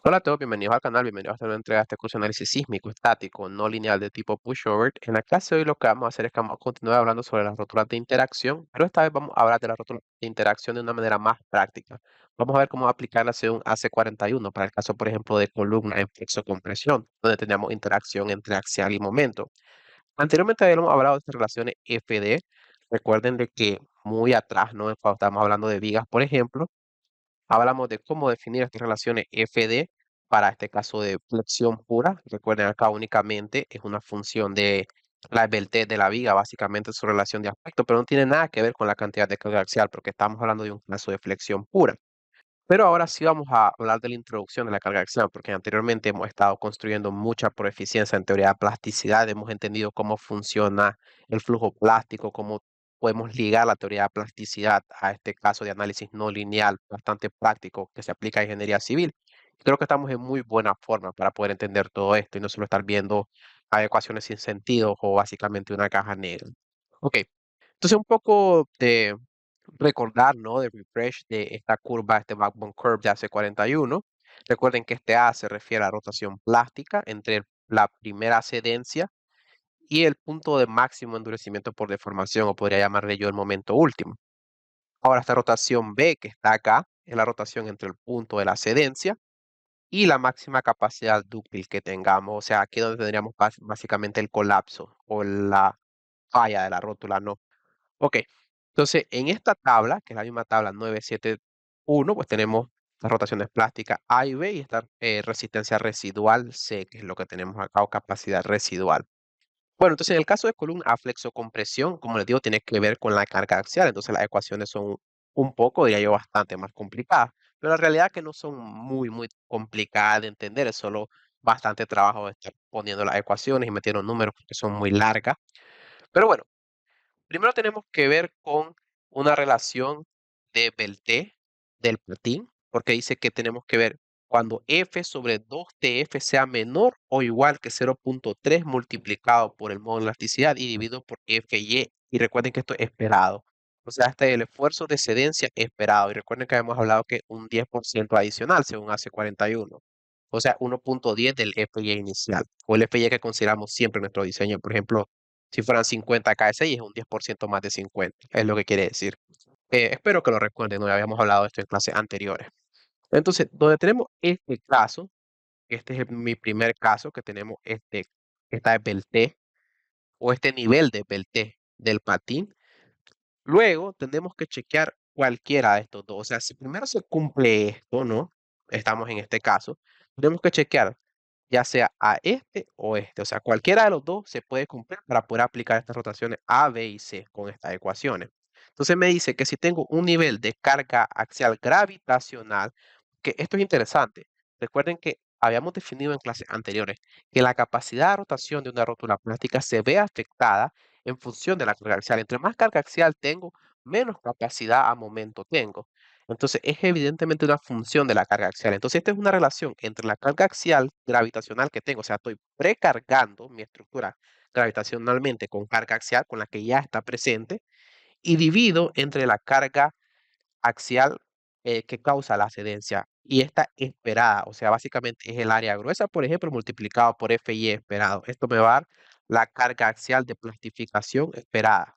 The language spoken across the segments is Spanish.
Hola a todos, bienvenidos al canal, bienvenidos a esta nueva entrega de este curso de análisis sísmico estático no lineal de tipo pushover. En la clase de hoy lo que vamos a hacer es que vamos a continuar hablando sobre las rótulas de interacción, pero esta vez vamos a hablar de las rótulas de interacción de una manera más práctica. Vamos a ver cómo aplicarla según AC41 para el caso, por ejemplo, de columna en flexo-compresión, donde tenemos interacción entre axial y momento. Anteriormente habíamos hablado de estas relaciones FD. Recuerden de que muy atrás, ¿no? Cuando estábamos hablando de vigas, por ejemplo, hablamos de cómo definir estas relaciones FD para este caso de flexión pura. Recuerden, acá únicamente es una función de la esbeltez de la viga, básicamente su relación de aspecto, pero no tiene nada que ver con la cantidad de carga axial, porque estamos hablando de un caso de flexión pura. Pero ahora sí vamos a hablar de la introducción de la carga axial, porque anteriormente hemos estado construyendo mucha proficiencia en teoría de plasticidad, hemos entendido cómo funciona el flujo plástico, cómo podemos ligar la teoría de plasticidad a este caso de análisis no lineal bastante práctico que se aplica a ingeniería civil. Creo que estamos en muy buena forma para poder entender todo esto y no solo estar viendo ecuaciones sin sentido o básicamente una caja negra. Ok, entonces un poco de recordar, ¿no? De refresh de esta curva, este backbone curve de AC41. Recuerden que este A se refiere a la rotación plástica entre la primera sedencia y el punto de máximo endurecimiento por deformación, o podría llamarle yo el momento último. Ahora, esta rotación B que está acá es la rotación entre el punto de la sedencia y la máxima capacidad dúctil que tengamos. O sea, aquí donde tendríamos básicamente el colapso o la falla de la rótula, ¿no? Ok, entonces en esta tabla, que es la misma tabla 971, pues tenemos las rotaciones plásticas A y B y esta resistencia residual C, que es lo que tenemos acá, o capacidad residual. Bueno, entonces en el caso de columna a flexocompresión, como les digo, tiene que ver con la carga axial, entonces las ecuaciones son un poco, diría yo, bastante más complicadas, pero la realidad es que no son muy complicadas de entender, es solo bastante trabajo de estar poniendo las ecuaciones y metiendo números porque son muy largas. Pero bueno, primero tenemos que ver con una relación de Pelté del patín, porque dice que tenemos que ver cuando f sobre 2tf sea menor o igual que 0.3 multiplicado por el modo de elasticidad y dividido por fy. Y recuerden que esto es esperado. O sea, este es el esfuerzo de excedencia esperado. Y recuerden que habíamos hablado que un 10% adicional según hace 41. O sea, 1.10 del FY inicial o el FY que consideramos siempre en nuestro diseño. Por ejemplo, si fueran 50 KSI, es un 10% más de 50, es lo que quiere decir. Espero que lo recuerden, no habíamos hablado de esto en clases anteriores. Entonces, donde tenemos este caso, este es mi primer caso, que tenemos esta Pelté o este nivel de Pelté del patín. Luego tenemos que chequear cualquiera de estos dos. O sea, si primero se cumple esto, ¿no? Estamos en este caso, tenemos que chequear ya sea a este o este. O sea, cualquiera de los dos se puede cumplir para poder aplicar estas rotaciones A, B y C con estas ecuaciones. Entonces me dice que si tengo un nivel de carga axial gravitacional, que esto es interesante. Recuerden que habíamos definido en clases anteriores que la capacidad de rotación de una rótula plástica se ve afectada en función de la carga axial. Entre más carga axial tengo, menos capacidad a momento tengo. Entonces, es evidentemente una función de la carga axial. Entonces, esta es una relación entre la carga axial gravitacional que tengo, o sea, estoy precargando mi estructura gravitacionalmente con carga axial, con la que ya está presente, y divido entre la carga axial que causa la ascendencia y esta esperada, o sea, básicamente es el área gruesa, por ejemplo, multiplicado por FY esperado. Esto me va a dar la carga axial de plastificación esperada.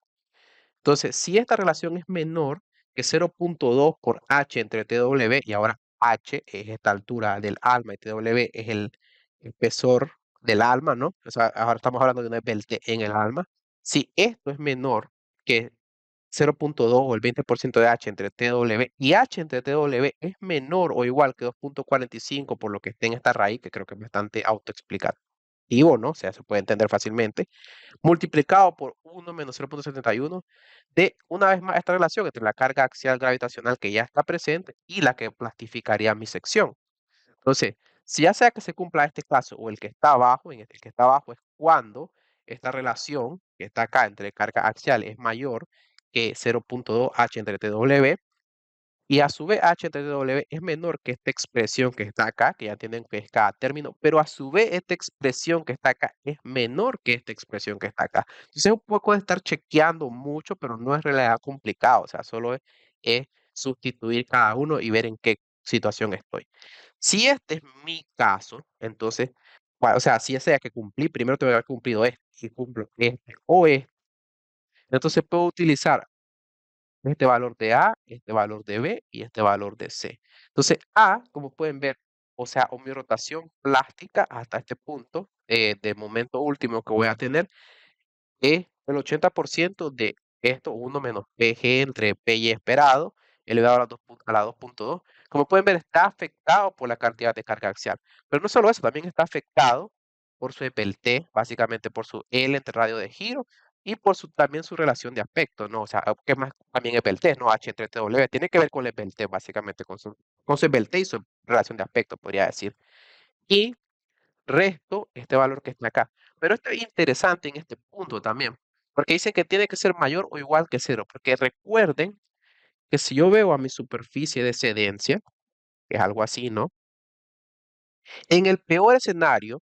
Entonces, si esta relación es menor que 0.2 por H entre TW, y ahora H es esta altura del alma y TW es el espesor del alma, ¿no? O sea, ahora estamos hablando de una pelte en el alma. Si esto es menor que 0.2 o el 20% de H entre TW y H entre TW es menor o igual que 2.45 por lo que esté en esta raíz, que creo que es bastante autoexplicativo, ¿no? O sea, se puede entender fácilmente multiplicado por 1 menos 0.71 de una vez más esta relación entre la carga axial gravitacional que ya está presente y la que plastificaría mi sección. Entonces, si ya sea que se cumpla este caso o el que está abajo, en este que está abajo es cuando esta relación que está acá entre carga axial es mayor que 0.2 H entre TW y a su vez H entre W es menor que esta expresión que está acá, que ya tienen que es cada término, pero a su vez esta expresión que está acá es menor que esta expresión que está acá. Entonces es un poco de estar chequeando mucho, pero no es en realidad complicado, o sea, solo es sustituir cada uno y ver en qué situación estoy. Si este es mi caso, entonces, o sea, si ese que cumplí, primero tengo que haber cumplido este y cumplo este o este, entonces puedo utilizar este valor de A, este valor de B y este valor de C. Entonces, A, como pueden ver, o sea, o mi rotación plástica hasta este punto, de momento último que voy a tener, es el 80% de esto, 1 menos PG entre P y esperado, elevado a la 2.2. Como pueden ver, está afectado por la cantidad de carga axial. Pero no solo eso, también está afectado por su EPLT, básicamente por su L entre radio de giro y por también su relación de aspecto, ¿no? O sea, ¿qué más también EPLT, no? H entre TW, tiene que ver con el EPLT, básicamente, con su EPLT y su relación de aspecto, podría decir. Y resto este valor que está acá. Pero esto es interesante en este punto también, porque dice que tiene que ser mayor o igual que cero, porque recuerden que si yo veo a mi superficie de excedencia, que es algo así, ¿no? En el peor escenario,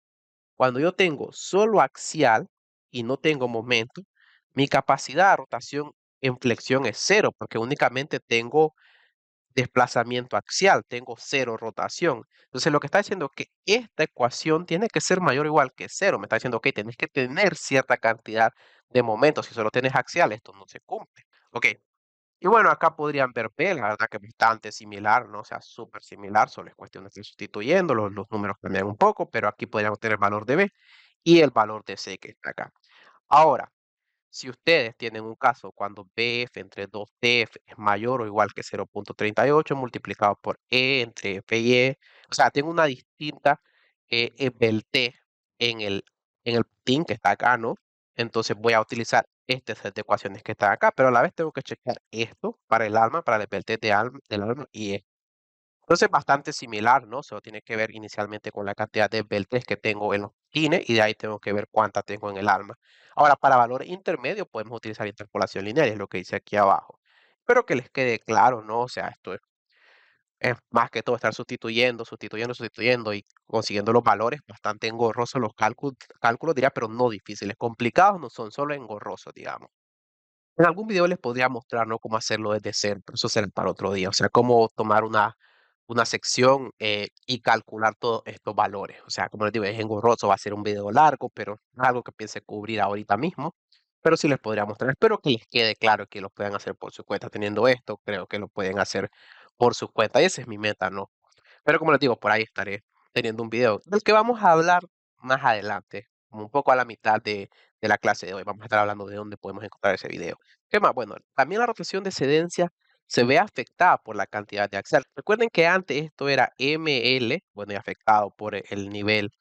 cuando yo tengo solo axial y no tengo momento, mi capacidad de rotación en flexión es cero, porque únicamente tengo desplazamiento axial, tengo cero rotación. Entonces lo que está diciendo es que esta ecuación tiene que ser mayor o igual que cero. Me está diciendo, ok, tenés que tener cierta cantidad de momentos. Si solo tienes axial, esto no se cumple. Ok, y bueno, acá podrían ver P, la verdad que es bastante similar, ¿no? O sea, súper similar, solo es cuestión de estar sustituyendo, los números cambian un poco, pero aquí podríamos tener el valor de B y el valor de C que está acá. Ahora, si ustedes tienen un caso cuando BF entre 2TF es mayor o igual que 0.38 multiplicado por E entre F y E, o sea, tengo una distinta del T en el PIN que está acá, ¿no? Entonces voy a utilizar este set de ecuaciones que están acá, pero a la vez tengo que checar esto para el alma, para el PLT del alma y E. Entonces, bastante similar, ¿no? Solo tiene que ver inicialmente con la cantidad de beltes que tengo en los pines y de ahí tengo que ver cuánta tengo en el alma. Ahora, para valor intermedio podemos utilizar interpolación lineal, es lo que dice aquí abajo. Espero que les quede claro, ¿no? O sea, esto es más que todo estar sustituyendo y consiguiendo los valores, bastante engorrosos los cálculos, diría, pero no difíciles. Complicados no son, solo engorrosos, digamos. En algún video les podría mostrar, ¿no? Cómo hacerlo desde cero, pero eso será para otro día. O sea, cómo tomar una sección y calcular todos estos valores. O sea, como les digo, es engorroso, va a ser un video largo, pero no es algo que piense cubrir ahorita mismo. Pero sí les podría mostrar. Espero que les quede claro que lo puedan hacer por su cuenta. Teniendo esto, creo que lo pueden hacer por su cuenta. Y esa es mi meta, ¿no? Pero como les digo, por ahí estaré teniendo un video del que vamos a hablar más adelante, como un poco a la mitad de la clase de hoy. Vamos a estar hablando de dónde podemos encontrar ese video. ¿Qué más? Bueno, también la rotación de excedencia se ve afectada por la cantidad de axial. Recuerden que antes esto era ML, bueno, y afectado por el nivel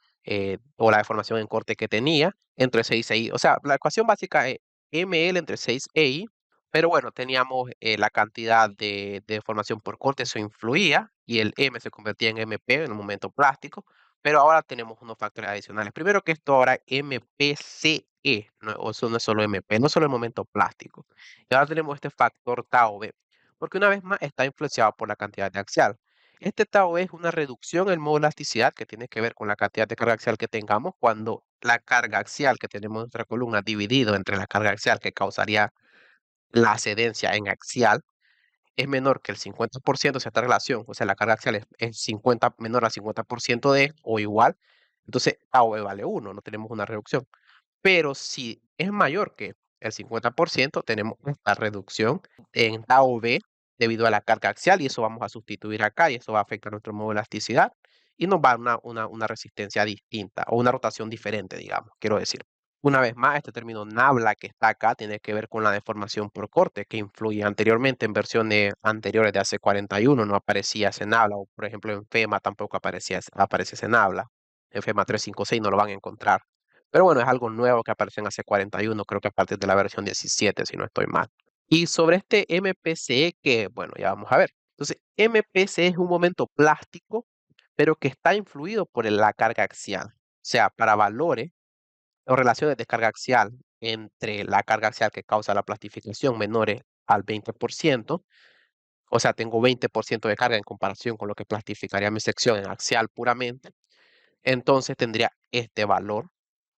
o la deformación en corte que tenía entre 6 e I. O sea, la ecuación básica es ML entre 6 e I, pero bueno, teníamos la cantidad de deformación por corte, eso influía, y el M se convertía en MP en un momento plástico, pero ahora tenemos unos factores adicionales. Primero que esto ahora MPCE, no, o eso no es solo MP, no solo el momento plástico. Y ahora tenemos este factor tau B, porque una vez más está influenciado por la cantidad de axial. Este tau B es una reducción en modo elasticidad que tiene que ver con la cantidad de carga axial que tengamos cuando la carga axial que tenemos en nuestra columna dividido entre la carga axial que causaría la ascendencia en axial es menor que el 50% de esta relación, o sea, la carga axial es 50, menor al 50% de o igual, entonces tau B vale 1, no tenemos una reducción. Pero si es mayor que el 50%, tenemos esta reducción en tau B debido a la carga axial y eso vamos a sustituir acá y eso va a afectar nuestro modo de elasticidad y nos va a dar una resistencia distinta o una rotación diferente, digamos, quiero decir. Una vez más, este término nabla que está acá tiene que ver con la deformación por corte que influye anteriormente en versiones anteriores de AC41 no aparecía ese nabla o por ejemplo en FEMA tampoco aparece ese nabla. En FEMA 356 no lo van a encontrar. Pero bueno, es algo nuevo que apareció en AC41, creo que a partir de la versión 17, si no estoy mal. Y sobre este MPCE, que bueno, ya vamos a ver. Entonces, MPCE es un momento plástico, pero que está influido por la carga axial. O sea, para valores o relaciones de carga axial entre la carga axial que causa la plastificación menores al 20%, o sea, tengo 20% de carga en comparación con lo que plastificaría mi sección en axial puramente, entonces tendría este valor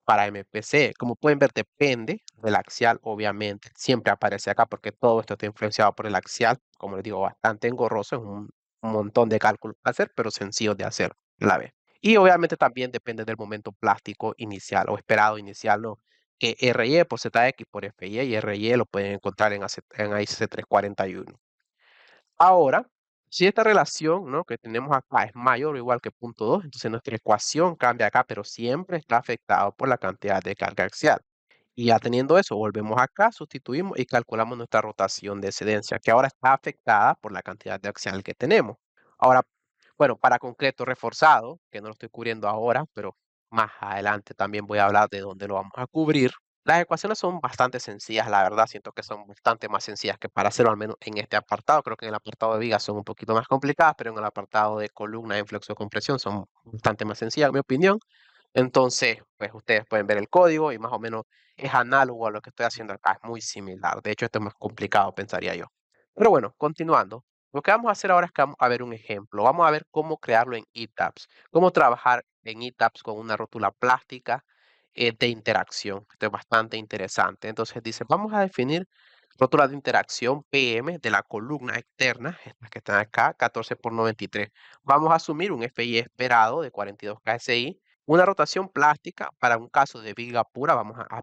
para MPC. Como pueden ver, depende del axial, obviamente. Siempre aparece acá porque todo esto está influenciado por el axial. Como les digo, bastante engorroso. Es un un montón de cálculos para hacer, pero sencillos de hacer a la vez. Y obviamente también depende del momento plástico inicial o esperado inicial, ¿no? Que RY por ZX por FY y RY lo pueden encontrar en AICC 341. Ahora, si esta relación, ¿no?, que tenemos acá es mayor o igual que 0.2, entonces nuestra ecuación cambia acá, pero siempre está afectado por la cantidad de carga axial. Y ya teniendo eso, volvemos acá, sustituimos y calculamos nuestra rotación de excedencia, que ahora está afectada por la cantidad de axial que tenemos. Ahora, bueno, para concreto reforzado, que no lo estoy cubriendo ahora, pero más adelante también voy a hablar de dónde lo vamos a cubrir. Las ecuaciones son bastante sencillas, la verdad, siento que son bastante más sencillas que para hacerlo, al menos en este apartado. Creo que en el apartado de vigas son un poquito más complicadas, pero en el apartado de columna en flexo de compresión son bastante más sencillas, en mi opinión. Entonces, pues ustedes pueden ver el código y más o menos es análogo a lo que estoy haciendo acá, es muy similar. De hecho, esto es más complicado, pensaría yo. Pero bueno, continuando. Lo que vamos a hacer ahora es que vamos a ver un ejemplo. Vamos a ver cómo crearlo en ETABS, cómo trabajar en ETABS con una rótula plástica de interacción. Esto es bastante interesante. Entonces dice, vamos a definir rótula de interacción PM de la columna externa, estas que están acá, 14 por 93. Vamos a asumir un FI esperado de 42 KSI, una rotación plástica para un caso de viga pura. Vamos a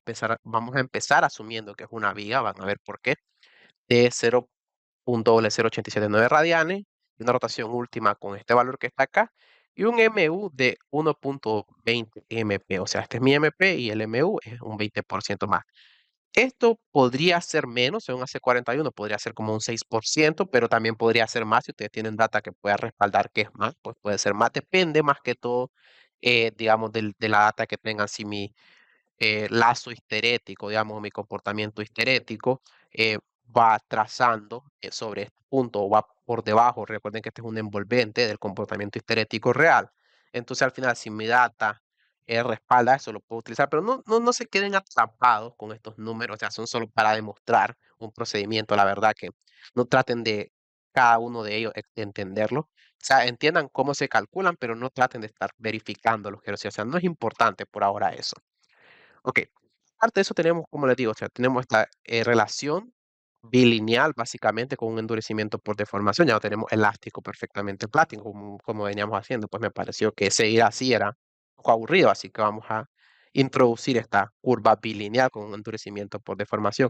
empezar asumiendo que es una viga, van a ver por qué, de 0.08779 radianes, y una rotación última con este valor que está acá, y un MU de 1.20 MP. O sea, este es mi MP y el MU es un 20% más. Esto podría ser menos, según AC41, podría ser como un 6%, pero también podría ser más si ustedes tienen data que pueda respaldar que es más, pues puede ser más. Depende más que todo, digamos, de la data que tengan. Si mi lazo histerético, digamos, mi comportamiento histerético, va trazando sobre este punto o va por debajo. Recuerden que este es un envolvente del comportamiento histerético real. Entonces, al final, si mi data respalda eso, lo puedo utilizar, pero no se queden atrapados con estos números, o sea, son solo para demostrar un procedimiento. La verdad que no traten de cada uno de ellos entenderlo. O sea, entiendan cómo se calculan, pero no traten de estar verificando los ejercicios. O sea, no es importante por ahora eso. Ok, aparte de eso tenemos, como les digo, o sea, tenemos esta relación bilineal básicamente con un endurecimiento por deformación. Ya lo tenemos elástico perfectamente plástico, como veníamos haciendo. Pues me pareció que seguir así era un poco aburrido, así que vamos a introducir esta curva bilineal con un endurecimiento por deformación.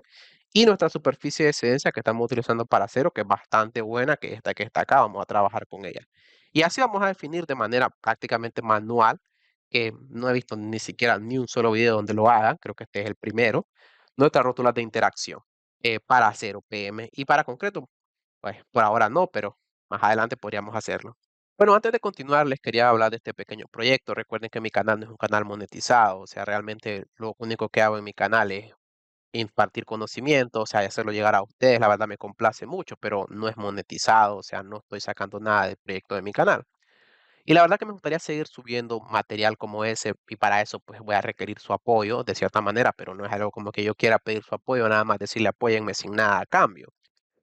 Y nuestra superficie de excedencia que estamos utilizando para cero, que es bastante buena, que esta que está acá, vamos a trabajar con ella. Y así vamos a definir de manera prácticamente manual, que no he visto ni siquiera ni un solo video donde lo hagan, creo que este es el primero, nuestras rótulas de interacción para 0 PM y para concreto, pues por ahora no, pero más adelante podríamos hacerlo. Bueno, antes de continuar, les quería hablar de este pequeño proyecto. Recuerden que mi canal no es un canal monetizado, o sea, realmente lo único que hago en mi canal es impartir conocimiento, o sea, y hacerlo llegar a ustedes. La verdad me complace mucho, pero no es monetizado, o sea, no estoy sacando nada del proyecto de mi canal. Y la verdad que me gustaría seguir subiendo material como ese y para eso pues voy a requerir su apoyo de cierta manera, pero no es algo como que yo quiera pedir su apoyo, nada más decirle apóyenme sin nada a cambio.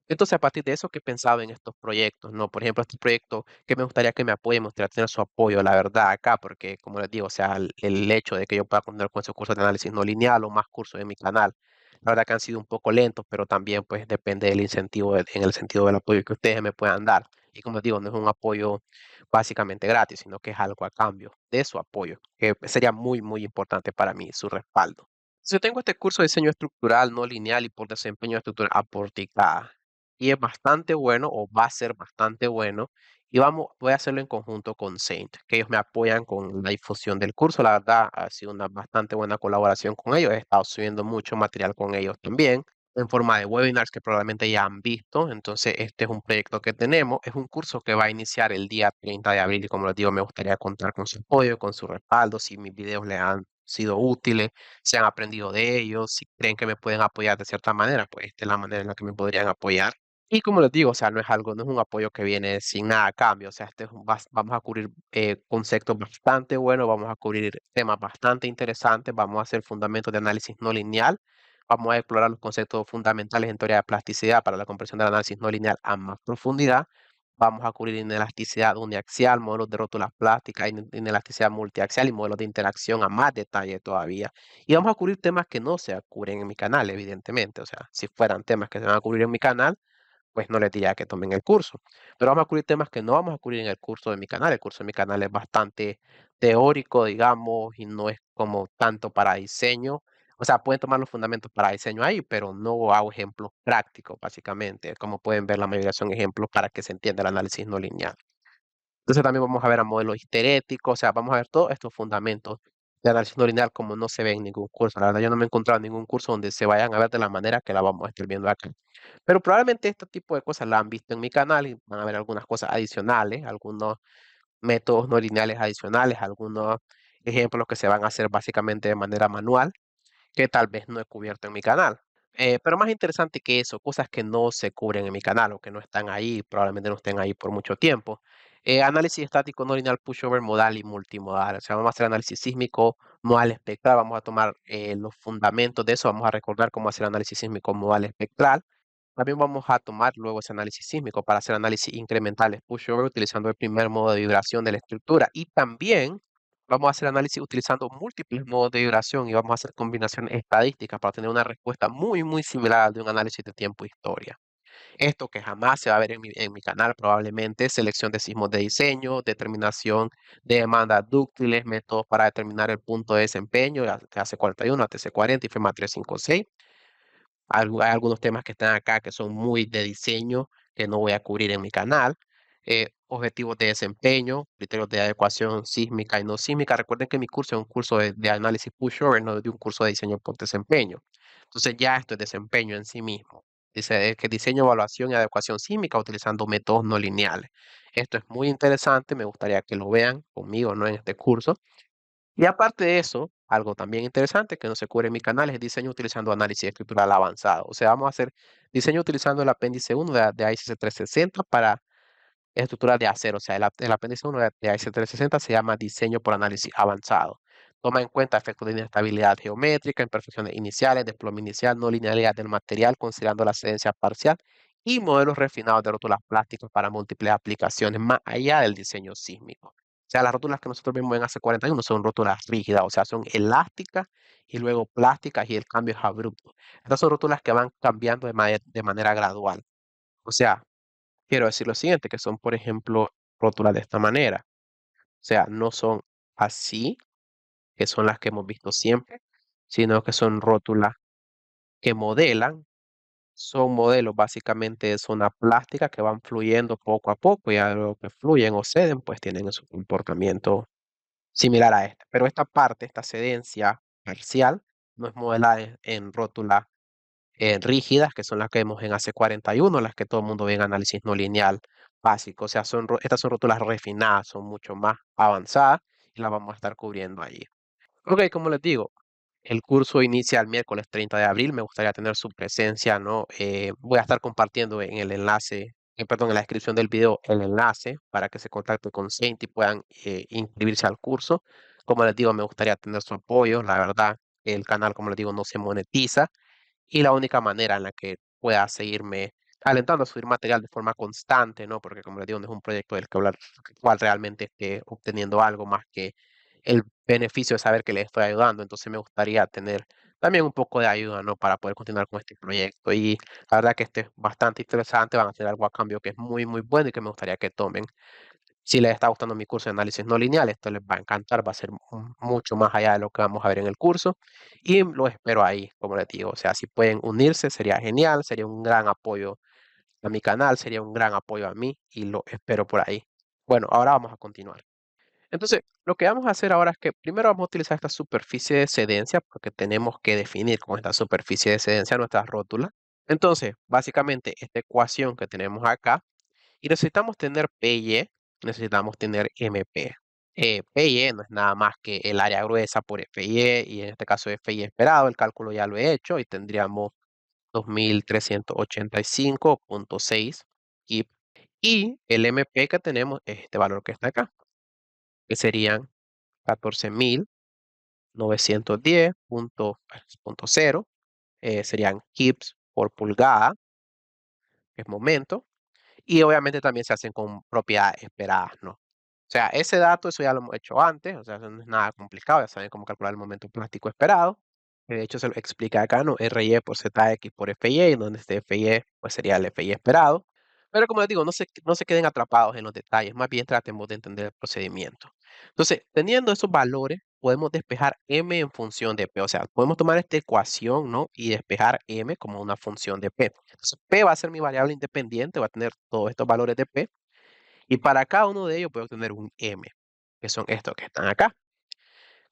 Entonces, a partir de eso que pensaba en estos proyectos, ¿no? Por ejemplo, este proyecto que me gustaría que me apoyen, me gustaría tener su apoyo, la verdad, acá, porque como les digo, o sea, el hecho de que yo pueda continuar con esos cursos de análisis no lineal o más cursos en mi canal, la verdad que han sido un poco lentos, pero también pues depende del incentivo, en el sentido del apoyo que ustedes me puedan dar. Y como les digo, no es un apoyo básicamente gratis, sino que es algo a cambio de su apoyo, que sería muy, muy importante para mí, su respaldo. Yo tengo este curso de diseño estructural no lineal y por desempeño estructural aporticada. Y es bastante bueno, o va a ser bastante bueno. Y voy a hacerlo en conjunto con Saint, que ellos me apoyan con la difusión del curso. La verdad, ha sido una bastante buena colaboración con ellos. He estado subiendo mucho material con ellos también, en forma de webinars que probablemente ya han visto. Entonces, este es un proyecto que tenemos. Es un curso que va a iniciar el día 30 de abril. Y como les digo, me gustaría contar con su apoyo, con su respaldo, si mis videos le han sido útiles, si han aprendido de ellos, si creen que me pueden apoyar de cierta manera, pues esta es la manera en la que me podrían apoyar. Y como les digo, o sea, no es un apoyo que viene sin nada a cambio, o sea, vamos a cubrir conceptos bastante buenos, vamos a cubrir temas bastante interesantes, vamos a hacer fundamentos de análisis no lineal, vamos a explorar los conceptos fundamentales en teoría de plasticidad para la comprensión del análisis no lineal a más profundidad, vamos a cubrir inelasticidad uniaxial, modelos de rótulas plásticas, inelasticidad multiaxial y modelos de interacción a más detalle todavía. Y vamos a cubrir temas que no se cubren en mi canal, evidentemente, o sea, si fueran temas que se van a cubrir en mi canal, pues no les diría que tomen el curso. Pero vamos a cubrir temas que no vamos a cubrir en el curso de mi canal. El curso de mi canal es bastante teórico, digamos, y no es como tanto para diseño. O sea, pueden tomar los fundamentos para diseño ahí, pero no hago ejemplos prácticos, básicamente. Como pueden ver, la mayoría son ejemplos para que se entienda el análisis no lineal. Entonces también vamos a ver a modelos histeréticos, o sea, vamos a ver todos estos fundamentos de análisis no lineal como no se ve en ningún curso. La verdad, yo no me he encontrado en ningún curso donde se vayan a ver de la manera que la vamos a estar viendo acá. Pero probablemente este tipo de cosas la han visto en mi canal y van a ver algunas cosas adicionales, algunos métodos no lineales adicionales, algunos ejemplos que se van a hacer básicamente de manera manual que tal vez no he cubierto en mi canal. Pero más interesante que eso, cosas que no se cubren en mi canal o que no están ahí, probablemente no estén ahí por mucho tiempo. Análisis estático no lineal pushover modal y multimodal. O sea, vamos a hacer análisis sísmico, modal espectral, vamos a tomar los fundamentos de eso, vamos a recordar cómo hacer análisis sísmico modal espectral. También vamos a tomar luego ese análisis sísmico para hacer análisis incrementales pushover utilizando el primer modo de vibración de la estructura. Y también vamos a hacer análisis utilizando múltiples modos de vibración y vamos a hacer combinaciones estadísticas para tener una respuesta muy, muy similar al de un análisis de tiempo e historia. Esto que jamás se va a ver en mi canal probablemente, selección de sismos de diseño, determinación de demandas dúctiles, métodos para determinar el punto de desempeño, AC41, ATC40 y FEMA 356. Hay algunos temas que están acá que son muy de diseño, que no voy a cubrir en mi canal. Objetivos de desempeño, criterios de adecuación sísmica y no sísmica. Recuerden que mi curso es un curso de análisis pushover, no de un curso de diseño por desempeño. Entonces ya esto es desempeño en sí mismo. Dice que diseño, evaluación y adecuación sísmica utilizando métodos no lineales. Esto es muy interesante, me gustaría que lo vean conmigo, ¿no? En este curso. Y aparte de eso, algo también interesante que no se cubre en mi canal es diseño utilizando análisis estructural avanzado. O sea, vamos a hacer diseño utilizando el apéndice 1 de ICC 360 para estructuras de acero. O sea, el apéndice 1 de ICC 360 se llama diseño por análisis avanzado. Toma en cuenta efectos de inestabilidad geométrica, imperfecciones iniciales, desplome inicial, no linealidad del material, considerando la excedencia parcial y modelos refinados de rótulas plásticas para múltiples aplicaciones más allá del diseño sísmico. O sea, las rótulas que nosotros vemos en AC41 son rótulas rígidas, o sea, son elásticas y luego plásticas y el cambio es abrupto. Estas son rótulas que van cambiando de manera gradual. O sea, quiero decir lo siguiente, que son, por ejemplo, rótulas de esta manera. O sea, no son así, que son las que hemos visto siempre, sino que son rótulas que modelan, son modelos básicamente de zona plástica que van fluyendo poco a poco y a lo que fluyen o ceden, pues tienen su comportamiento similar a este. Pero esta parte, esta cedencia parcial, no es modelada en rótulas rígidas, que son las que vemos en AC41, las que todo el mundo ve en análisis no lineal básico. O sea, estas son rótulas refinadas, son mucho más avanzadas y las vamos a estar cubriendo allí. Ok, como les digo, el curso inicia el miércoles 30 de abril. Me gustaría tener su presencia, ¿no? Voy a estar compartiendo en el enlace, perdón, en la descripción del video el enlace para que se contacte con Saint y puedan inscribirse al curso. Como les digo, me gustaría tener su apoyo. La verdad, el canal, como les digo, no se monetiza y la única manera en la que pueda seguirme alentando a subir material de forma constante, ¿no? Porque como les digo, no es un proyecto del que hablar, cual realmente esté obteniendo algo más que el beneficio de saber que le estoy ayudando. Entonces me gustaría tener también un poco de ayuda, ¿no? Para poder continuar con este proyecto. Y la verdad que este es bastante interesante, van a hacer algo a cambio que es muy, muy bueno y que me gustaría que tomen. Si les está gustando mi curso de análisis no lineal, esto les va a encantar, va a ser mucho más allá de lo que vamos a ver en el curso y lo espero ahí, como les digo, o sea, si pueden unirse sería genial, sería un gran apoyo a mi canal, sería un gran apoyo a mí y lo espero por ahí. Bueno, ahora vamos a continuar. Entonces, lo que vamos a hacer ahora es que primero vamos a utilizar esta superficie de excedencia porque tenemos que definir con esta superficie de excedencia nuestra rótula. Entonces, básicamente, esta ecuación que tenemos acá y necesitamos tener PY, necesitamos tener MP. PY no es nada más que el área gruesa por FY y en este caso FY esperado, el cálculo ya lo he hecho y tendríamos 2385,6 kip. Y el MP que tenemos es este valor que está acá, que serían 14.910,0, serían kips por pulgada, que es momento. Y obviamente también se hacen con propiedades esperadas, ¿no? O sea, ese dato, eso ya lo hemos hecho antes, o sea, eso no es nada complicado, ya saben cómo calcular el momento plástico esperado. De hecho, se lo explica acá, ¿no? RY por ZX por FY, donde este FY pues sería el FY esperado. Pero como les digo, no se queden atrapados en los detalles, más bien tratemos de entender el procedimiento. Entonces, teniendo esos valores, podemos despejar m en función de p. O sea, podemos tomar esta ecuación, ¿no? Y despejar m como una función de p. Entonces, p va a ser mi variable independiente, va a tener todos estos valores de p. Y para cada uno de ellos voy a obtener un m, que son estos que están acá.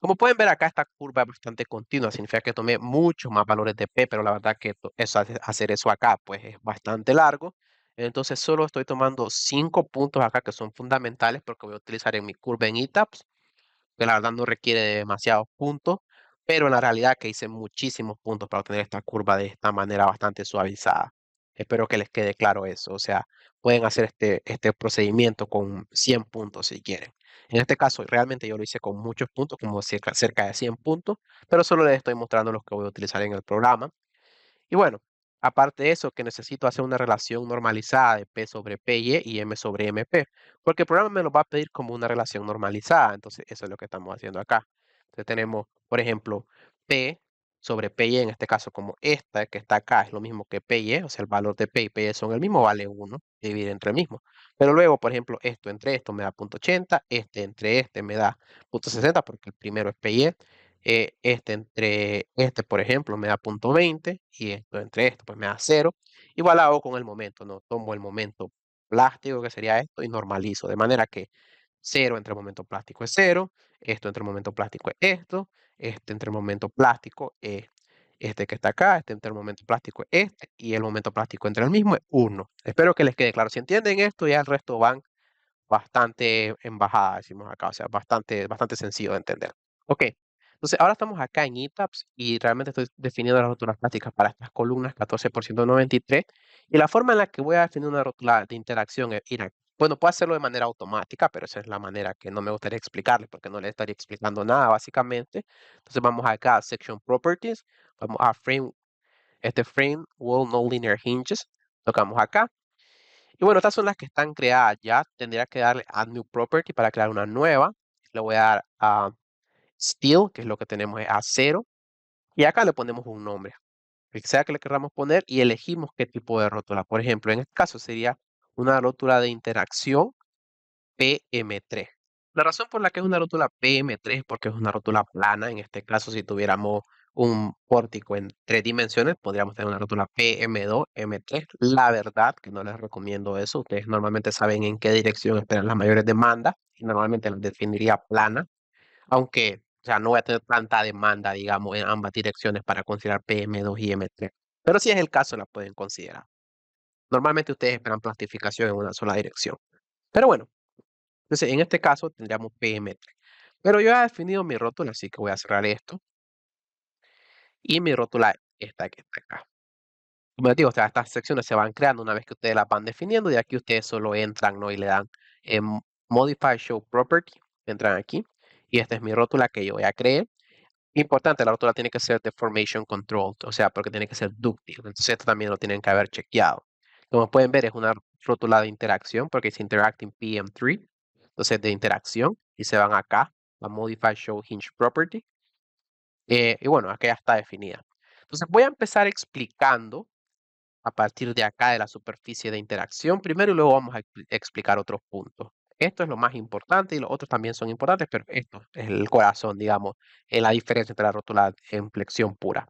Como pueden ver acá, esta curva es bastante continua, significa que tomé muchos más valores de P, pero la verdad que hacer eso acá pues es bastante largo. Entonces solo estoy tomando 5 puntos acá que son fundamentales porque voy a utilizar en mi curva en ETABS, que la verdad no requiere de demasiados puntos, pero en la realidad que hice muchísimos puntos para obtener esta curva de esta manera bastante suavizada. Espero que les quede claro eso. O sea, pueden hacer este procedimiento con 100 puntos si quieren. En este caso, realmente yo lo hice con muchos puntos, como cerca de 100 puntos, pero solo les estoy mostrando los que voy a utilizar en el programa. Y bueno, aparte de eso, que necesito hacer una relación normalizada de P sobre PY y M sobre MP, porque el programa me lo va a pedir como una relación normalizada, entonces eso es lo que estamos haciendo acá. Entonces tenemos, por ejemplo, P sobre PY, en este caso como esta que está acá es lo mismo que PY, o sea, el valor de P y PY son el mismo, vale 1, dividir entre el mismo. Pero luego, por ejemplo, esto entre esto me da 0.80, este entre este me da 0.60 porque el primero es PY, este entre este, por ejemplo, me da 0.20 y esto entre esto, pues me da 0. Igual hago con el momento, ¿no? Tomo el momento plástico, que sería esto, y normalizo, de manera que 0 entre el momento plástico es 0, esto entre el momento plástico es esto, este entre el momento plástico es este que está acá, este entre el momento plástico es este, y el momento plástico entre el mismo es 1. Espero que les quede claro. Si entienden esto, ya el resto van bastante en bajada, decimos acá, o sea, bastante sencillo de entender. Ok, entonces ahora estamos acá en ETABS y realmente estoy definiendo las rótulas plásticas para estas columnas 14 por 193 y la forma en la que voy a definir una rótula de interacción es ir aquí. Bueno, puedo hacerlo de manera automática, pero esa es la manera que no me gustaría explicarles porque no les estaría explicando nada básicamente. Entonces vamos acá a Section Properties, vamos a Frame Wall No Linear Hinges, tocamos acá. Y bueno, estas son las que están creadas ya. Tendría que darle Add New Property para crear una nueva. Le voy a dar a Steel, que es lo que tenemos es a 0. Y acá le ponemos un nombre, el que sea que le queramos poner, y elegimos qué tipo de rótula. Por ejemplo, en este caso sería una rótula de interacción PM3. La razón por la que es una rótula PM3 es porque es una rótula plana. En este caso, si tuviéramos un pórtico en 3 dimensiones, podríamos tener una rótula PM2, M3. La verdad que no les recomiendo eso. Ustedes normalmente saben en qué dirección esperan las mayores demandas y normalmente las definiría plana, aunque, o sea, no voy a tener tanta demanda, digamos, en ambas direcciones para considerar PM2 y M3. Pero si es el caso, la pueden considerar. Normalmente ustedes esperan plastificación en una sola dirección. Pero bueno, entonces, en este caso tendríamos PM3. Pero yo he definido mi rótula, así que voy a cerrar esto. Y mi rótula esta que está acá. Como les digo, o sea, estas secciones se van creando una vez que ustedes las van definiendo. Y aquí ustedes solo entran, ¿no? Y le dan Modify Show Property. Entran aquí. Y esta es mi rótula que yo ya creé. Importante, la rótula tiene que ser Deformation Controlled, o sea, porque tiene que ser dúctil. Entonces, esto también lo tienen que haber chequeado. Como pueden ver, es una rótula de interacción porque es Interacting PM3. Entonces, de interacción. Y se van acá, a Modify Show Hinge Property. Y bueno, acá ya está definida. Entonces, voy a empezar explicando a partir de acá de la superficie de interacción primero y luego vamos a explicar otros puntos. Esto es lo más importante y los otros también son importantes, pero esto es el corazón, digamos, en la diferencia entre la rótula en flexión pura.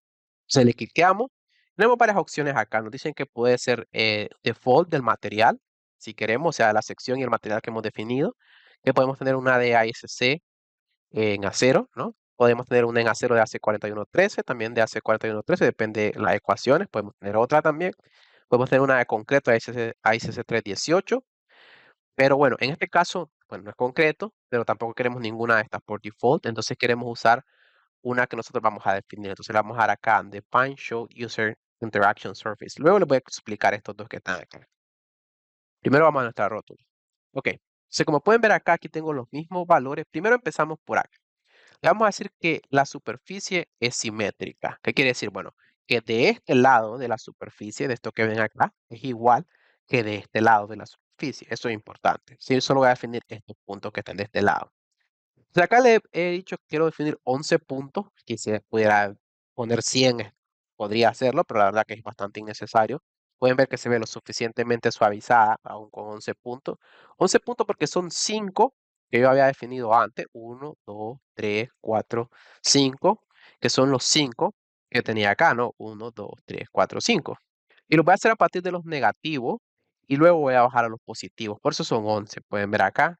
Se le cliqueamos. Tenemos varias opciones acá. Nos dicen que puede ser default del material, si queremos, o sea, la sección y el material que hemos definido. Que podemos tener una de ASC en acero, ¿no? Podemos tener una en acero de AC4113, también de AC4113, depende de las ecuaciones. Podemos tener otra también. Podemos tener una de concreto ACC318, pero bueno, en este caso, bueno, no es concreto, pero tampoco queremos ninguna de estas por default, entonces queremos usar una que nosotros vamos a definir. Entonces le vamos a dar acá, Define Show User Interaction Surface. Luego les voy a explicar estos dos que están acá. Primero vamos a nuestra rótula. Ok, entonces como pueden ver acá, aquí tengo los mismos valores. Primero empezamos por acá. Le vamos a decir que la superficie es simétrica. ¿Qué quiere decir? Bueno, que de este lado de la superficie, de esto que ven acá, es igual que de este lado de la superficie. Eso es importante. Si yo solo voy a definir estos puntos que están de este lado. Entonces acá le he dicho que quiero definir 11 puntos. Que si pudiera poner 100, podría hacerlo, pero la verdad que es bastante innecesario. pueden ver que se ve lo suficientemente suavizada, aún con 11 puntos. 11 puntos porque son 5 que yo había definido antes. 1, 2, 3, 4, 5, que son los 5 que tenía acá, ¿no? 1, 2, 3, 4, 5. Y lo voy a hacer a partir de los negativos y luego voy a bajar a los positivos. Por eso son 11. Pueden ver acá,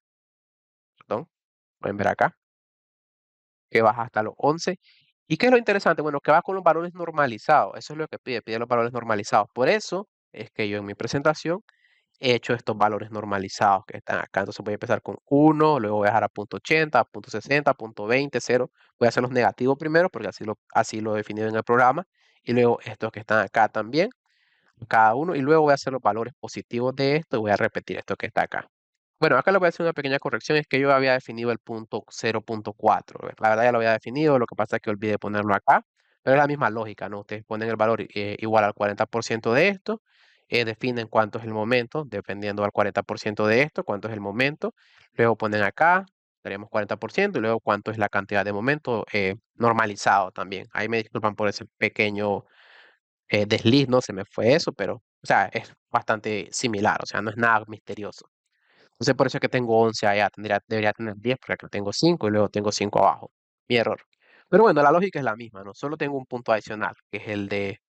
perdón, pueden ver acá, que baja hasta los 11. ¿Y qué es lo interesante? Bueno, que va con los valores normalizados. Eso es lo que pide los valores normalizados. Por eso es que yo en mi presentación he hecho estos valores normalizados que están acá. Entonces voy a empezar con 1, luego voy a dejar a punto .80, punto .60, punto .20, 0. Voy a hacer los negativos primero porque así lo he definido en el programa. Y luego estos que están acá también, cada uno. Y luego voy a hacer los valores positivos de esto y voy a repetir esto que está acá. Bueno, acá le voy a hacer una pequeña corrección, es que yo había definido el punto 0.4. La verdad ya lo había definido, lo que pasa es que olvidé ponerlo acá, pero es la misma lógica, ¿no? Ustedes ponen el valor igual al 40% de esto, definen cuánto es el momento, dependiendo al 40% de esto, cuánto es el momento, luego ponen acá, tenemos 40%, y luego cuánto es la cantidad de momento normalizado también. Ahí me disculpan por ese pequeño desliz, ¿no? Se me fue eso, pero, o sea, es bastante similar, o sea, no es nada misterioso. Entonces, por eso es que tengo 11 allá. Debería tener 10 porque acá tengo 5 y luego tengo 5 abajo. Mi error. Pero bueno, la lógica es la misma, ¿no? Solo tengo un punto adicional, que es el de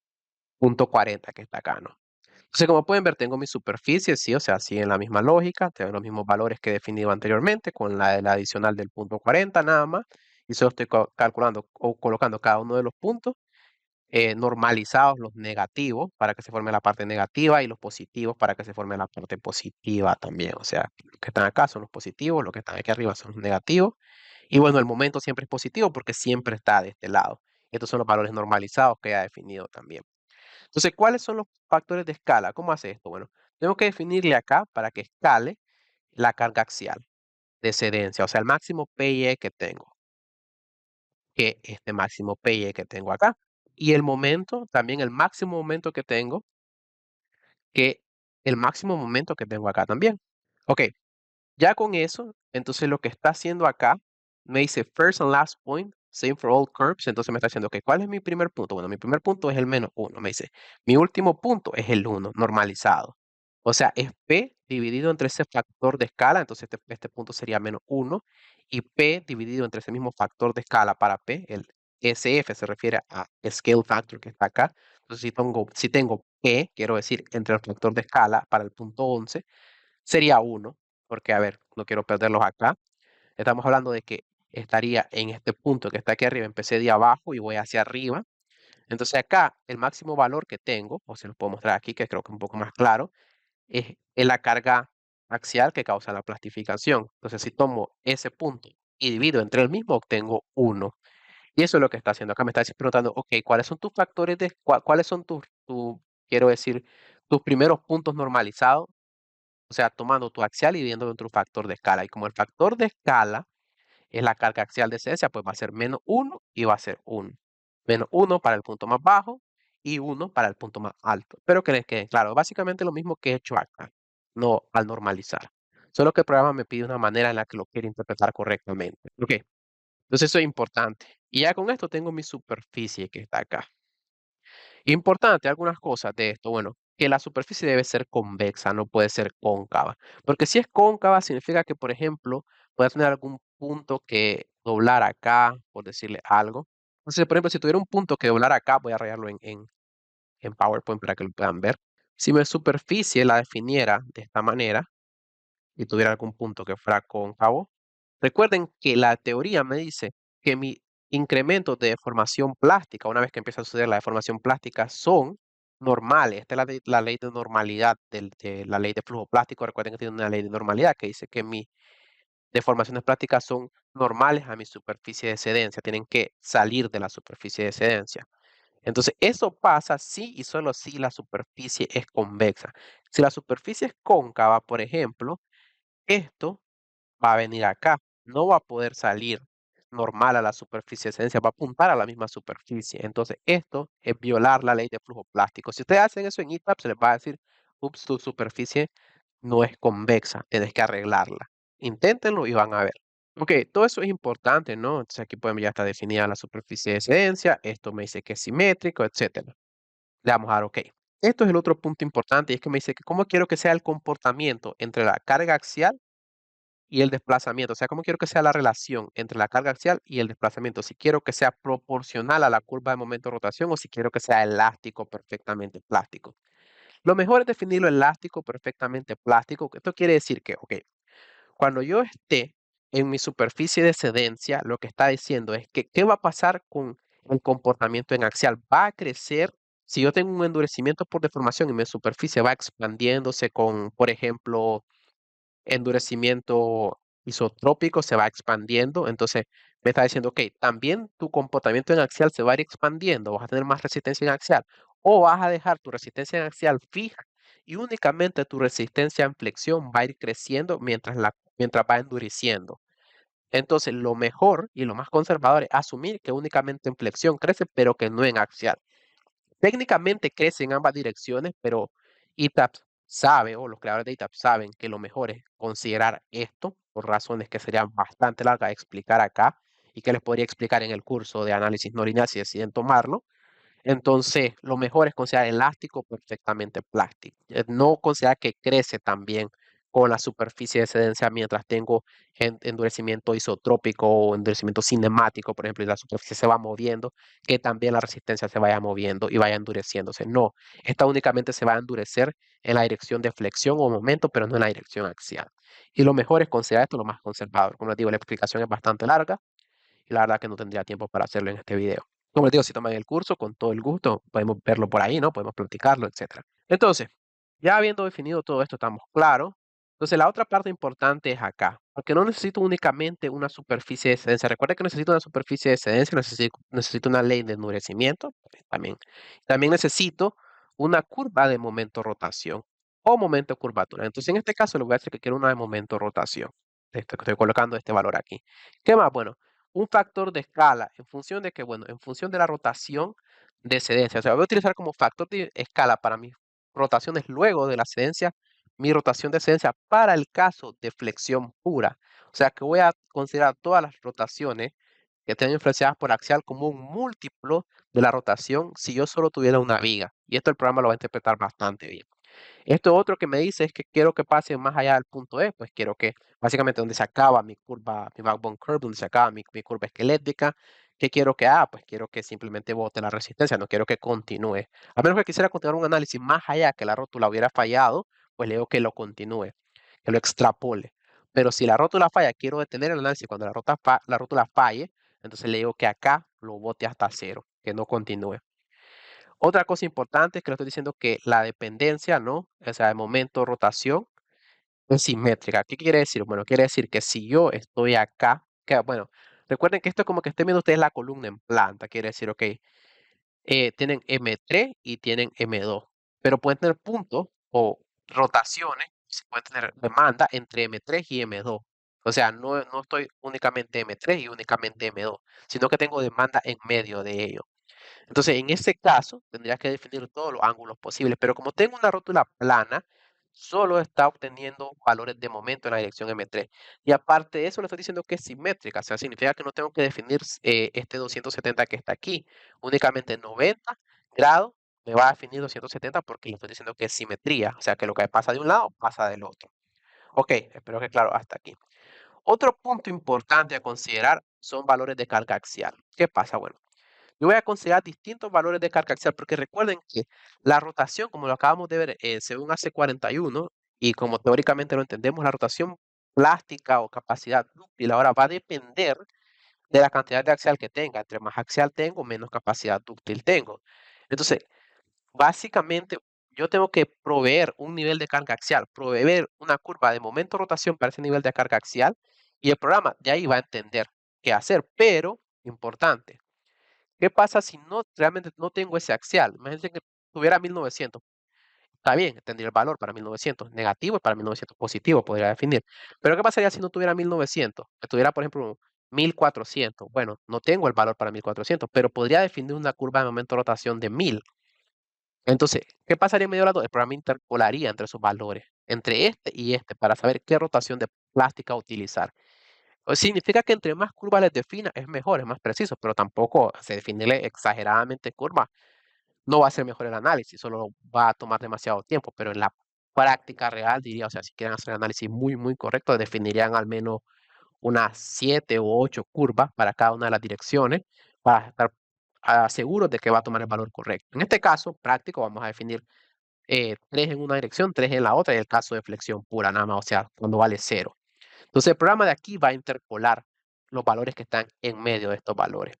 punto 40 que está acá, ¿no? Entonces, como pueden ver, tengo mi superficie, sí, o sea, siguen la misma lógica, tengo los mismos valores que he definido anteriormente, con la adicional del punto 40 nada más, y solo estoy calculando o colocando cada uno de los puntos normalizados los negativos para que se forme la parte negativa y los positivos para que se forme la parte positiva también. O sea, los que están acá son los positivos, los que están aquí arriba son los negativos. Y bueno, el momento siempre es positivo porque siempre está de este lado. Estos son los valores normalizados que ya he definido también. Entonces, ¿cuáles son los factores de escala? ¿Cómo hace esto? Bueno, tengo que definirle acá para que escale la carga axial de excedencia, o sea, el máximo PE que tengo, que este máximo PE que tengo acá. Y el momento, también el máximo momento que tengo, que el máximo momento que tengo acá también. Ok, ya con eso, entonces lo que está haciendo acá, me dice first and last point, same for all curves, entonces me está diciendo, ok, ¿cuál es mi primer punto? Bueno, mi primer punto es el -1, me dice, mi último punto es el 1, normalizado. O sea, es P dividido entre ese factor de escala, entonces este punto sería -1, y P dividido entre ese mismo factor de escala para P, el SF se refiere a scale factor que está acá. Entonces, si tengo P, quiero decir, entre el factor de escala para el punto 11, sería 1, porque, a ver, no quiero perderlos acá. Estamos hablando de que estaría en este punto que está aquí arriba, empecé de abajo y voy hacia arriba. Entonces acá el máximo valor que tengo, o se lo puedo mostrar aquí, que creo que es un poco más claro, es la carga axial que causa la plastificación. Entonces si tomo ese punto y divido entre el mismo, obtengo 1. Y eso es lo que está haciendo acá. Me está preguntando, ok, ¿cuáles son tus factores cuáles son quiero decir, tus primeros puntos normalizados? O sea, tomando tu axial y dividiendo entre un factor de escala. Y como el factor de escala es la carga axial de excedencia, pues va a ser -1 y va a ser 1. -1 para el punto más bajo y 1 para el punto más alto. Pero que les quede claro, básicamente lo mismo que he hecho acá, no al normalizar. Solo que el programa me pide una manera en la que lo quiere interpretar correctamente. Ok, entonces eso es importante. Y ya con esto tengo mi superficie que está acá. Importante, algunas cosas de esto. Bueno, que la superficie debe ser convexa, no puede ser cóncava. Porque si es cóncava, significa que, por ejemplo, puede tener algún punto que doblar acá, por decirle algo. Entonces, por ejemplo, si tuviera un punto que doblar acá, voy a rayarlo en PowerPoint para que lo puedan ver. Si mi superficie la definiera de esta manera y tuviera algún punto que fuera cóncavo, recuerden que la teoría me dice que mi incrementos de deformación plástica, una vez que empieza a suceder la deformación plástica, son normales. Esta es la ley de normalidad, de la ley de flujo plástico. Recuerden que tiene una ley de normalidad que dice que mis deformaciones plásticas son normales a mi superficie de excedencia, tienen que salir de la superficie de excedencia. Entonces, eso pasa si y solo si la superficie es convexa. Si la superficie es cóncava, por ejemplo, esto va a venir acá, no va a poder salir normal a la superficie de excedencia, va a apuntar a la misma superficie. Entonces, esto es violar la ley de flujo plástico. Si ustedes hacen eso en ETABS, se les va a decir, ups, tu superficie no es convexa, tienes que arreglarla. Inténtenlo y van a ver. Ok, todo eso es importante, ¿no? Entonces aquí ya está definida la superficie de excedencia, esto me dice que es simétrico, etcétera. Le vamos a dar OK. Esto es el otro punto importante, y es que me dice que cómo quiero que sea el comportamiento entre la carga axial y el desplazamiento. O sea, cómo quiero que sea la relación entre la carga axial y el desplazamiento. Si quiero que sea proporcional a la curva de momento de rotación o si quiero que sea elástico, perfectamente plástico. Lo mejor es definirlo elástico, perfectamente plástico. Esto quiere decir que, ok, cuando yo esté en mi superficie de excedencia, lo que está diciendo es que, ¿qué va a pasar con el comportamiento en axial? Va a crecer. Si yo tengo un endurecimiento por deformación y mi superficie va expandiéndose con, por ejemplo, endurecimiento isotrópico, se va expandiendo. Entonces, me está diciendo, ok, también tu comportamiento en axial se va a ir expandiendo, vas a tener más resistencia en axial, o vas a dejar tu resistencia en axial fija y únicamente tu resistencia en flexión va a ir creciendo mientras va endureciendo. Entonces, lo mejor y lo más conservador es asumir que únicamente en flexión crece, pero que no en axial. Técnicamente crece en ambas direcciones, pero ETAP sabe, o los creadores de ETAP saben que lo mejor es considerar esto por razones que serían bastante largas de explicar acá y que les podría explicar en el curso de análisis no lineal si deciden tomarlo. Entonces, lo mejor es considerar elástico perfectamente plástico. No considerar que crece también con la superficie de excedencia mientras tengo endurecimiento isotrópico o endurecimiento cinemático, por ejemplo, y la superficie se va moviendo, que también la resistencia se vaya moviendo y vaya endureciéndose. No, esta únicamente se va a endurecer en la dirección de flexión o momento, pero no en la dirección axial. Y lo mejor es considerar esto lo más conservador. Como les digo, la explicación es bastante larga y la verdad que no tendría tiempo para hacerlo en este video. Como les digo, si toman el curso, con todo el gusto, podemos verlo por ahí, ¿no? Podemos platicarlo, etcétera. Entonces, ya habiendo definido todo esto, estamos claros. Entonces, la otra parte importante es acá, porque no necesito únicamente una superficie de excedencia. Recuerda que necesito una superficie de excedencia, necesito una ley de endurecimiento, también. También necesito una curva de momento rotación o momento de curvatura. Entonces, en este caso, le voy a decir que quiero una de momento rotación. Estoy colocando este valor aquí. ¿Qué más? Bueno, un factor de escala en función de que, bueno, en función de la rotación de excedencia. O sea, voy a utilizar como factor de escala para mis rotaciones luego de la excedencia, mi rotación de excedencia para el caso de flexión pura. O sea, que voy a considerar todas las rotaciones que estén influenciadas por axial como un múltiplo de la rotación si yo solo tuviera una viga. Y esto el programa lo va a interpretar bastante bien. Esto otro que me dice es que quiero que pase más allá del punto E, pues quiero que básicamente donde se acaba mi curva, mi backbone curve, donde se acaba mi curva esquelética, ¿qué quiero que haga? Pues quiero que simplemente bote la resistencia, no quiero que continúe. A menos que quisiera continuar un análisis más allá que la rótula hubiera fallado, pues le digo que lo continúe, que lo extrapole. Pero si la rótula falla, quiero detener el análisis cuando la rótula falle, entonces le digo que acá lo bote hasta cero, que no continúe. Otra cosa importante es que le estoy diciendo que la dependencia, ¿no? O sea, el momento rotación es simétrica. ¿Qué quiere decir? Bueno, quiere decir que si yo estoy acá, bueno, recuerden que esto es como que estén viendo ustedes la columna en planta. Quiere decir, ok, tienen M3 y tienen M2, pero pueden tener puntos o rotaciones, se pueden tener demanda entre M3 y M2. O sea, no estoy únicamente M3 y únicamente M2, sino que tengo demanda en medio de ellos. Entonces, en ese caso, tendrías que definir todos los ángulos posibles, pero como tengo una rótula plana, solo está obteniendo valores de momento en la dirección M3. Y aparte de eso, le estoy diciendo que es simétrica, o sea, significa que no tengo que definir este 270 que está aquí, únicamente 90 grados me va a definir 270 porque le estoy diciendo que es simetría, o sea, que lo que pasa de un lado pasa del otro. Ok, espero que claro hasta aquí. Otro punto importante a considerar son valores de carga axial. ¿Qué pasa? Bueno, yo voy a considerar distintos valores de carga axial porque recuerden que la rotación, como lo acabamos de ver según AC41 y como teóricamente lo entendemos, la rotación plástica o capacidad dúctil ahora va a depender de la cantidad de axial que tenga. Entre más axial tengo, menos capacidad dúctil tengo. Entonces, básicamente, yo tengo que proveer un nivel de carga axial, proveer una curva de momento de rotación para ese nivel de carga axial y el programa de ahí va a entender qué hacer. Pero, importante, ¿qué pasa si realmente no tengo ese axial? Imagínense que tuviera 1900. Está bien, tendría el valor para 1900, negativo y para 1900 positivo, podría definir. Pero ¿qué pasaría si no tuviera 1900? Que tuviera, por ejemplo, 1400. Bueno, no tengo el valor para 1400, pero podría definir una curva de momento de rotación de 1000. Entonces, ¿qué pasaría en medio de las dos? El programa interpolaría entre sus valores, entre este y este, para saber qué rotación de plástica utilizar. Significa que entre más curvas les defina, es mejor, es más preciso, pero tampoco se definirle exageradamente curva no va a ser mejor el análisis, solo va a tomar demasiado tiempo, pero en la práctica real diría, o sea, si quieren hacer análisis muy, muy correcto, definirían al menos unas 7 u 8 curvas para cada una de las direcciones para estar seguros de que va a tomar el valor correcto. En este caso práctico vamos a definir 3 en una dirección, 3 en la otra, y el caso de flexión pura nada más, o sea, cuando vale cero. Entonces el programa de aquí va a interpolar los valores que están en medio de estos valores.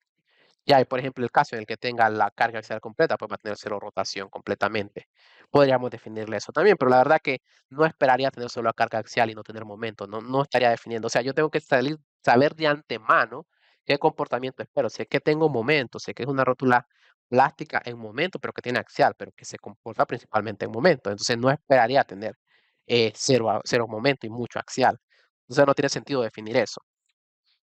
Ya, y por ejemplo, el caso en el que tenga la carga axial completa, pues va a tener cero rotación completamente. Podríamos definirle eso también, pero la verdad que no esperaría tener solo la carga axial y no tener momento, no estaría definiendo. O sea, yo tengo que saber de antemano qué comportamiento espero. Si es que tengo momento, sé que es una rótula plástica en momento, pero que tiene axial, pero que se comporta principalmente en momento. Entonces no esperaría tener cero momento y mucho axial. Entonces no tiene sentido definir eso.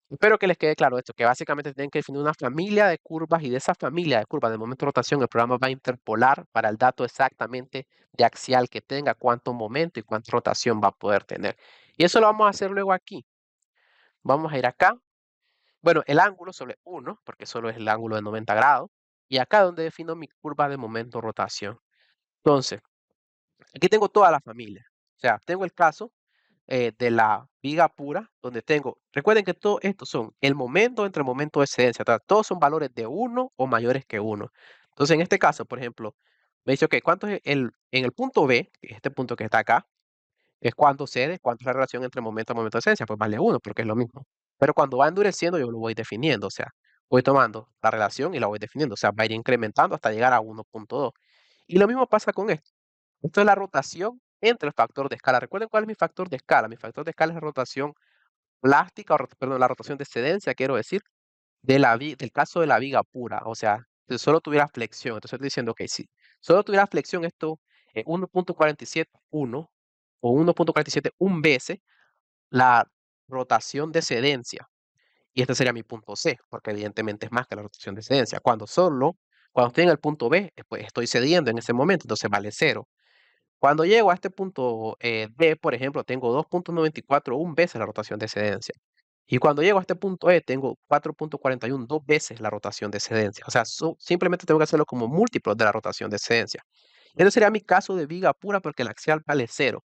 Espero que les quede claro esto, que básicamente tienen que definir una familia de curvas y de esa familia de curvas de momento de rotación el programa va a interpolar para el dato exactamente de axial que tenga, cuánto momento y cuánta rotación va a poder tener. Y eso lo vamos a hacer luego aquí. Vamos a ir acá. Bueno, el ángulo sobre 1, porque solo es el ángulo de 90 grados. Y acá donde defino mi curva de momento de rotación. Entonces, aquí tengo toda la familia. O sea, tengo el caso de la viga pura, donde tengo, recuerden que todo esto son el momento entre el momento de excedencia, todos son valores de 1 o mayores que 1. Entonces, en este caso, por ejemplo, me dice, ok, ¿cuánto es en el punto B, que es este punto que está acá, es cuánto cede, cuánto es la relación entre momento y momento de excedencia? Pues vale 1, porque es lo mismo. Pero cuando va endureciendo, yo lo voy definiendo, o sea, voy tomando la relación y la voy definiendo, o sea, va a ir incrementando hasta llegar a 1.2. Y lo mismo pasa con esto. Esto es la rotación entre el factor de escala. Recuerden cuál es mi factor de escala. Mi factor de escala es la rotación plástica, perdón, la rotación de excedencia, quiero decir, del caso de la viga pura. O sea, si solo tuviera flexión. Entonces estoy diciendo, ok, si solo tuviera flexión, esto es 1.471 o 1.47 un veces la rotación de excedencia. Y este sería mi punto C, porque evidentemente es más que la rotación de excedencia. Cuando estoy en el punto B, pues estoy cediendo en ese momento, entonces vale cero. Cuando llego a este punto D, por ejemplo, tengo 2.94 veces la rotación de excedencia. Y cuando llego a este punto E, tengo 4.41 dos veces la rotación de excedencia. O sea, simplemente tengo que hacerlo como múltiplos de la rotación de excedencia. Ese sería mi caso de viga pura porque el axial vale cero.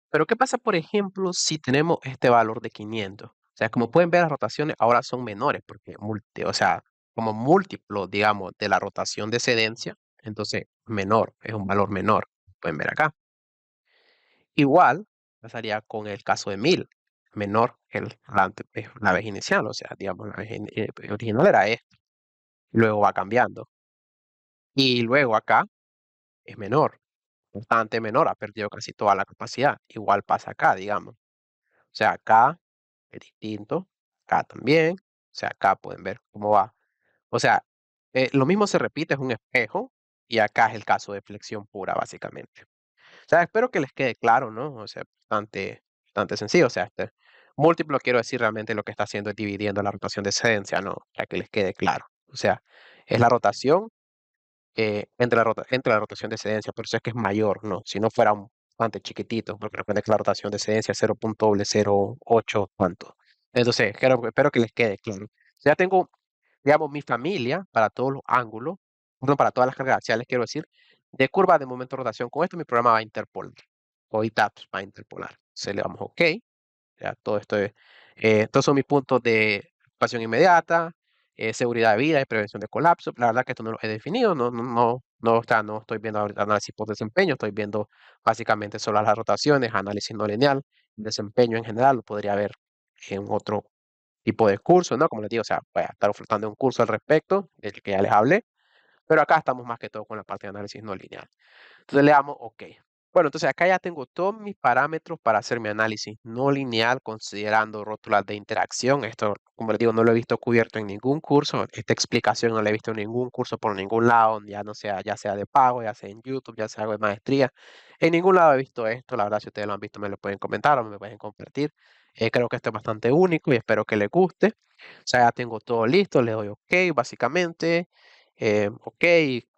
Pero ¿qué pasa, por ejemplo, si tenemos este valor de 500? O sea, como pueden ver, las rotaciones ahora son menores porque, o sea, como múltiplo, digamos, de la rotación de excedencia, entonces menor, es un valor menor. Pueden ver acá. Igual pasaría con el caso de 1000, menor que la vez inicial, o sea, digamos, la vez original era esto, luego va cambiando. Y luego acá es menor, bastante menor, ha perdido casi toda la capacidad. Igual pasa acá, digamos. O sea, acá es distinto, acá también, o sea, acá pueden ver cómo va. O sea, lo mismo se repite, es un espejo, y acá es el caso de flexión pura, básicamente. O sea, espero que les quede claro, ¿no? O sea, bastante sencillo. O sea, este múltiplo, quiero decir, realmente lo que está haciendo es dividiendo la rotación de excedencia, ¿no? Para que les quede claro. O sea, es la rotación entre la rotación de excedencia, por eso es que es mayor, ¿no? Si no fuera bastante chiquitito, porque recuerden que la rotación de excedencia es 0.008 tanto. Entonces, espero que les quede claro. Ya tengo, digamos, mi familia para todos los ángulos, perdón, para todas las cargas axiales, quiero decir, de curva de momento de rotación. Con esto mi programa va a interpolar, o ITAPS va a interpolar. Se le damos OK. Ya, todo esto estos son mis puntos de ocupación inmediata, seguridad de vida y prevención de colapso. La verdad que esto no lo he definido, no estoy viendo ahorita análisis por desempeño, estoy viendo básicamente solo las rotaciones, análisis no lineal, desempeño en general, lo podría ver en otro tipo de curso, ¿no? Como les digo, o sea, voy a estar ofertando un curso al respecto, del que ya les hablé, pero acá estamos más que todo con la parte de análisis no lineal. Entonces le damos OK. Bueno, entonces acá ya tengo todos mis parámetros para hacer mi análisis no lineal considerando rótulas de interacción. Esto, como les digo, no lo he visto cubierto en ningún curso. Esta explicación no la he visto en ningún curso por ningún lado, ya sea de pago, ya sea en YouTube, ya sea algo de maestría. En ningún lado he visto esto. La verdad, si ustedes lo han visto, me lo pueden comentar o me pueden compartir. Creo que esto es bastante único y espero que les guste. O sea, ya tengo todo listo, le doy OK, básicamente. OK,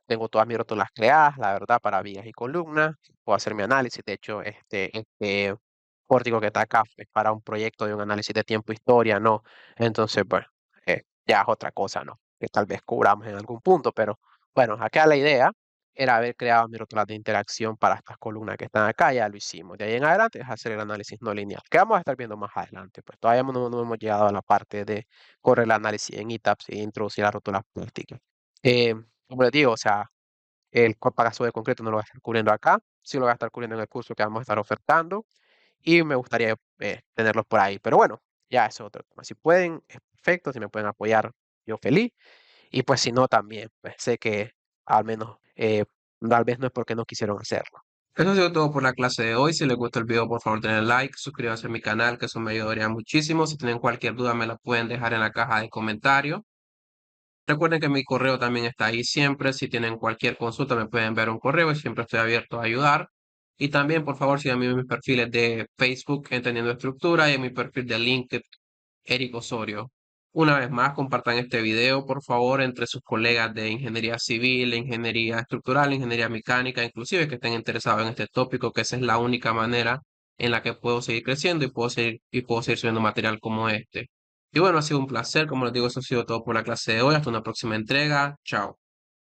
tengo todas mis rótulas creadas, la verdad, para vigas y columnas. Puedo hacer mi análisis. De hecho, este pórtico que está acá es para un proyecto de un análisis de tiempo-historia, ¿no? Entonces, bueno, ya es otra cosa, ¿no? Que tal vez cubramos en algún punto, pero bueno, acá la idea era haber creado mi rótula de interacción para estas columnas que están acá, ya lo hicimos. De ahí en adelante es hacer el análisis no lineal, que vamos a estar viendo más adelante. Pues todavía no hemos llegado a la parte de correr el análisis en ETABS e introducir las rótulas plásticas. Eh, Como les digo, o sea, el paso de concreto no lo voy a estar cubriendo acá, sí lo voy a estar cubriendo en el curso que vamos a estar ofertando y me gustaría tenerlos por ahí. Pero bueno, ya eso es otro tema. Si pueden, es perfecto, si me pueden apoyar, yo feliz. Y pues si no, también, pues sé que al menos, tal vez no es porque no quisieron hacerlo. Eso ha sido todo por la clase de hoy. Si les gustó el video, por favor denle like, suscríbanse a mi canal, que eso me ayudaría muchísimo. Si tienen cualquier duda, me la pueden dejar en la caja de comentarios. Recuerden que mi correo también está ahí siempre. Si tienen cualquier consulta, me pueden enviar un correo y siempre estoy abierto a ayudar. Y también, por favor, síganme en mis perfiles de Facebook, Entendiendo Estructura, y en mi perfil de LinkedIn, Eric Osorio. Una vez más, compartan este video, por favor, entre sus colegas de ingeniería civil, ingeniería estructural, ingeniería mecánica, inclusive que estén interesados en este tópico, que esa es la única manera en la que puedo seguir creciendo y puedo seguir subiendo material como este. Y bueno, ha sido un placer, como les digo, eso ha sido todo por la clase de hoy. Hasta una próxima entrega. Chao.